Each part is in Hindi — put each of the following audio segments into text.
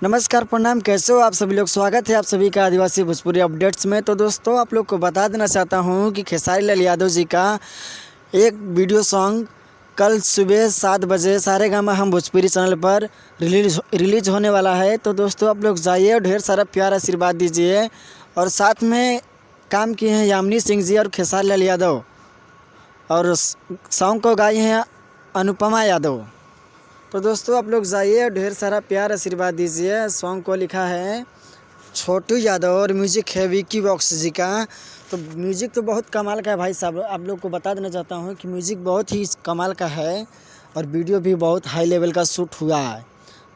नमस्कार, प्रणाम। कैसे हो आप सभी लोग? स्वागत है आप सभी का आदिवासी भोजपुरी अपडेट्स में। तो दोस्तों, आप लोग को बता देना चाहता हूं कि खेसारी लाल यादव जी का एक वीडियो सॉन्ग कल सुबह 7 बजे सारेगामा हम भोजपुरी चैनल पर रिलीज होने वाला है। तो दोस्तों, आप लोग जाइए और ढेर सारा प्यार आशीर्वाद दीजिए। और साथ में काम किए हैं यामिनी सिंह जी और खेसारी लाल यादव, और सॉन्ग को गाई हैं अनुपमा यादव। तो दोस्तों, आप लोग जाइए और ढेर सारा प्यार आशीर्वाद दीजिए। सॉन्ग को लिखा है छोटू यादव और म्यूजिक है विकी बॉक्स जी का। तो म्यूजिक तो बहुत कमाल का है भाई साहब। आप लोग को बता देना चाहता हूँ कि म्यूजिक बहुत ही कमाल का है और वीडियो भी बहुत हाई लेवल का शूट हुआ है।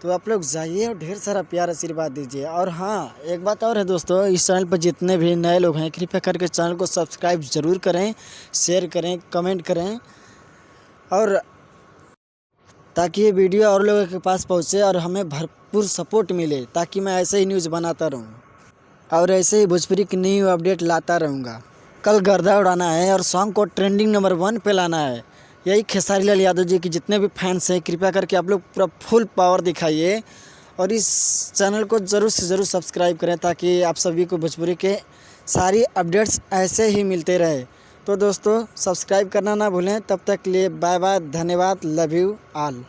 तो आप लोग जाइए और ढेर सारा प्यार आशीर्वाद दीजिए। और हाँ, एक बात और है दोस्तों, इस चैनल पर जितने भी नए लोग हैं कृपया करके चैनल को सब्सक्राइब ज़रूर करें, शेयर करें, कमेंट करें, और ताकि ये वीडियो और लोगों के पास पहुँचे और हमें भरपूर सपोर्ट मिले, ताकि मैं ऐसे ही न्यूज़ बनाता रहूँ और ऐसे ही भोजपुरी की न्यू अपडेट लाता रहूँगा। कल गर्दा उड़ाना है और सॉन्ग को ट्रेंडिंग नंबर 1 पे लाना है। यही खेसारी लाल यादव जी के जितने भी फैंस हैं, कृपया करके आप लोग पूरा फुल पावर दिखाइए और इस चैनल को ज़रूर से ज़रूर सब्सक्राइब करें, ताकि आप सभी को भोजपुरी के सारी अपडेट्स ऐसे ही मिलते रहे। तो दोस्तों, सब्सक्राइब करना ना भूलें। तब तक के लिए बाय बाय, धन्यवाद, लव यू ऑल।